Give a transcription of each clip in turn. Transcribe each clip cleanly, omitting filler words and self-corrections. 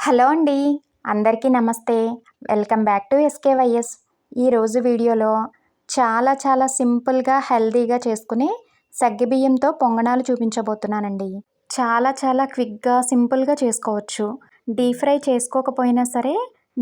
Hello అండి. అందరికీ నమస్తే. Welcome back to SKYS. ఈరోజు వీడియోలో చాలా సింపుల్గా హెల్తీగా చేసుకునే సగ్గుబియ్యంతో పొంగనాలు చూపించబోతున్నానండి. చాలా క్విక్గా సింపుల్గా చేసుకోవచ్చు. డీప్ ఫ్రై చేసుకోకపోయినా సరే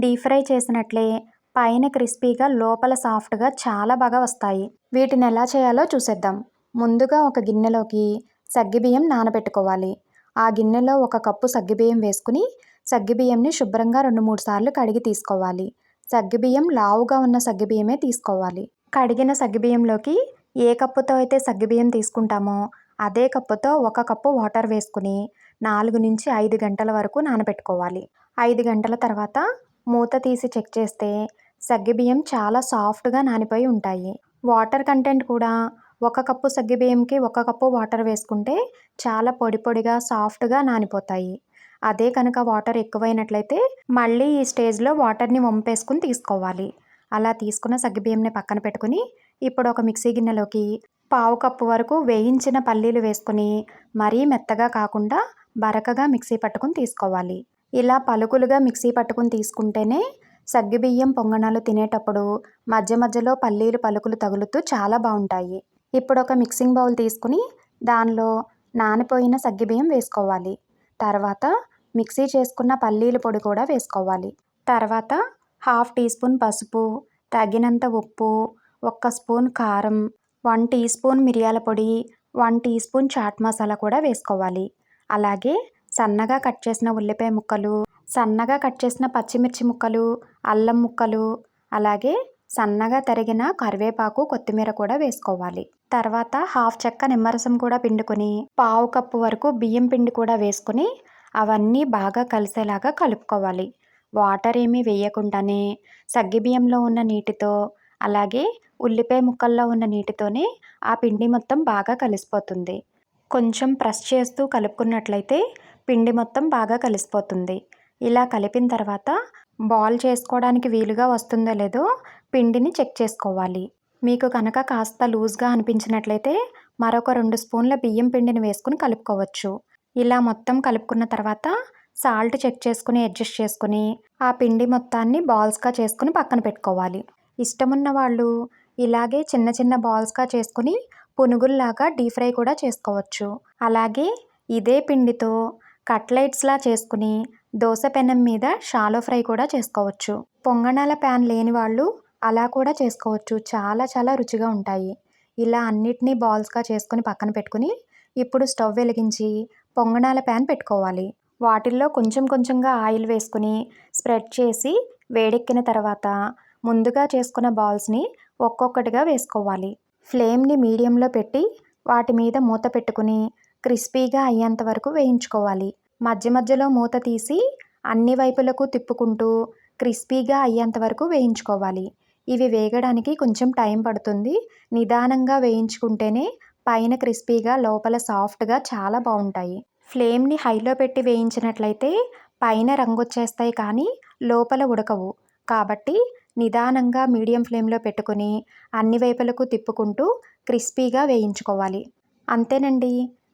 డీప్ ఫ్రై చేసినట్లే పైన క్రిస్పీగా లోపల సాఫ్ట్గా చాలా బాగా వస్తాయి. వీటిని ఎలా చేయాలో చూసేద్దాం. ముందుగా ఒక గిన్నెలోకి సగ్గుబియ్యం నానబెట్టుకోవాలి. ఆ గిన్నెలో 1 కప్పు సగ్గుబియ్యం వేసుకుని సగ్గుబియ్యంని శుభ్రంగా 2-3 సార్లు కడిగి తీసుకోవాలి. సగ్గుబియ్యం లావుగా ఉన్న సగ్గుబియ్యమే తీసుకోవాలి. కడిగిన సగ్గుబియ్యంలోకి ఏ కప్పుతో అయితే సగ్గుబియ్యం తీసుకుంటామో అదే కప్పుతో 1 కప్పు వాటర్ వేసుకుని 4-5 గంటల వరకు నానబెట్టుకోవాలి. 5 గంటల తర్వాత మూత తీసి చెక్ చేస్తే సగ్గుబియ్యం చాలా సాఫ్ట్గా నానిపోయి ఉంటాయి. వాటర్ కంటెంట్ కూడా 1 కప్పు సగ్గుబియ్యంకి 1 కప్పు వాటర్ వేసుకుంటే చాలా పొడిగా సాఫ్ట్గా నానిపోతాయి. అదే కనుక వాటర్ ఎక్కువైనట్లయితే మళ్ళీ ఈ స్టేజ్లో వాటర్ని వంపేసుకుని తీసుకోవాలి. అలా తీసుకున్న సగ్గుబియ్యంని పక్కన పెట్టుకుని ఇప్పుడు ఒక మిక్సీ గిన్నెలోకి 1/2 కప్పు వరకు వేయించిన పల్లీలు వేసుకుని మరీ మెత్తగా కాకుండా బరకగా మిక్సీ పట్టుకుని తీసుకోవాలి. ఇలా పలుకులుగా మిక్సీ పట్టుకుని తీసుకుంటేనే సగ్గుబియ్యం పొంగనాలు తినేటప్పుడు మధ్యలో పల్లీలు పలుకులు తగులుతూ చాలా బాగుంటాయి. ఇప్పుడు ఒక మిక్సింగ్ బౌల్ తీసుకుని దానిలో నానిపోయిన సగ్గుబియ్యం వేసుకోవాలి. తర్వాత మిక్సీ చేసుకున్న పల్లీల పొడి కూడా వేసుకోవాలి. తర్వాత 1/2 టీ స్పూన్ పసుపు, తగినంత ఉప్పు, 1 స్పూన్ కారం, 1 టీ స్పూన్ మిరియాల పొడి, 1 టీ స్పూన్ చాట్ మసాలా కూడా వేసుకోవాలి. అలాగే సన్నగా కట్ చేసిన ఉల్లిపాయ ముక్కలు, సన్నగా కట్ చేసిన పచ్చిమిర్చి ముక్కలు, అల్లం ముక్కలు, అలాగే సన్నగా తరిగిన కరివేపాకు, కొత్తిమీర కూడా వేసుకోవాలి. తర్వాత 1/2 చెక్క నిమ్మరసం కూడా పిండుకొని 1/2 కప్పు వరకు బియ్యం పిండి కూడా వేసుకుని అవన్నీ బాగా కలిసేలాగా కలుపుకోవాలి. వాటర్ ఏమీ వేయకుండానే సగ్గుబియ్యంలో ఉన్న నీటితో అలాగే ఉల్లిపాయ ముక్కల్లో ఉన్న నీటితోనే ఆ పిండి మొత్తం బాగా కలిసిపోతుంది. కొంచెం ప్రెస్ చేస్తూ కలుపుకున్నట్లయితే పిండి మొత్తం బాగా కలిసిపోతుంది. ఇలా కలిపిన తర్వాత బాల్ చేసుకోవడానికి వీలుగా వస్తుందో లేదో పిండిని చెక్ చేసుకోవాలి. మీకు కనుక కాస్త లూజ్గా అనిపించినట్లయితే మరొక 2 స్పూన్ల బియ్యం పిండిని వేసుకుని కలుపుకోవచ్చు. ఇలా మొత్తం కలుపుకున్న తర్వాత సాల్ట్ చెక్ చేసుకుని అడ్జస్ట్ చేసుకుని ఆ పిండి మొత్తాన్ని బాల్స్గా చేసుకుని పక్కన పెట్టుకోవాలి. ఇష్టమున్న వాళ్ళు ఇలాగే చిన్న బాల్స్గా చేసుకుని పునుగుల్లాగా డీప్ ఫ్రై కూడా చేసుకోవచ్చు. అలాగే ఇదే పిండితో కట్లెట్స్లా చేసుకుని దోశ పెనం మీద షాలో ఫ్రై కూడా చేసుకోవచ్చు. పొంగనాల ప్యాన్ లేని వాళ్ళు అలా కూడా చేసుకోవచ్చు. చాలా రుచిగా ఉంటాయి. ఇలా అన్నిటినీ బాల్స్గా చేసుకుని పక్కన పెట్టుకుని ఇప్పుడు స్టవ్ వెలిగించి పొంగనాల ప్యాన్ పెట్టుకోవాలి. వాటిల్లో కొంచెంగా ఆయిల్ వేసుకుని స్ప్రెడ్ చేసి వేడెక్కిన తర్వాత ముందుగా చేసుకున్న బాల్స్ని ఒక్కొక్కటిగా వేసుకోవాలి. ఫ్లేమ్ని మీడియంలో పెట్టి వాటి మీద మూత పెట్టుకుని క్రిస్పీగా అయ్యేంత వరకు వేయించుకోవాలి. మధ్యలో మూత తీసి అన్ని వైపులకు తిప్పుకుంటూ క్రిస్పీగా అయ్యేంత వరకు వేయించుకోవాలి. ఇవి వేగడానికి కొంచెం టైం పడుతుంది. నిదానంగా వేయించుకుంటేనే పైన క్రిస్పీగా లోపల సాఫ్ట్గా చాలా బాగుంటాయి. ఫ్లేమ్ని హైలో పెట్టి వేయించినట్లయితే పైన రంగొచ్చేస్తాయి కానీ లోపల ఉడకవు. కాబట్టి నిదానంగా మీడియం ఫ్లేమ్లో పెట్టుకుని అన్ని వైపులకు తిప్పుకుంటూ క్రిస్పీగా వేయించుకోవాలి. అంతేనండి.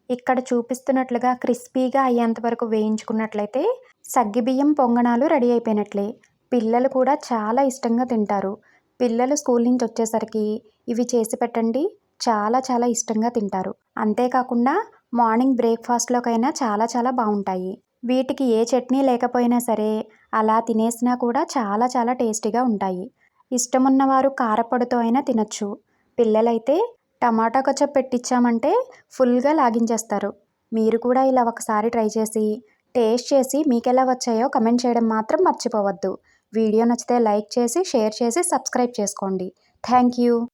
ఇక్కడ చూపిస్తున్నట్లుగా క్రిస్పీగా అయ్యేంత వరకు వేయించుకున్నట్లయితే సగ్గుబియ్యం పొంగనాలు రెడీ అయిపోయినట్లే. పిల్లలు కూడా చాలా ఇష్టంగా తింటారు. పిల్లలు స్కూల్ నుంచి వచ్చేసరికి ఇవి చేసి పెట్టండి, చాలా ఇష్టంగా తింటారు. అంతేకాకుండా మార్నింగ్ బ్రేక్ఫాస్ట్లోకైనా చాలా బాగుంటాయి. వీటికి ఏ చట్నీ లేకపోయినా సరే అలా తినేసినా కూడా చాలా టేస్టీగా ఉంటాయి. ఇష్టమున్నవారు కారపొడితో అయినా తినచ్చు. పిల్లలైతే టమాటా కచప్ పెట్టించామంటే ఫుల్గా లాగించేస్తారు. మీరు కూడా ఇలా ఒకసారి ట్రై చేసి టేస్ట్ చేసి మీకెలా వచ్చాయో కమెంట్ చేయడం మాత్రం మర్చిపోవద్దు. వీడియో నచ్చితే లైక్ చేసి షేర్ చేసి సబ్స్క్రైబ్ చేసుకోండి. Thank you.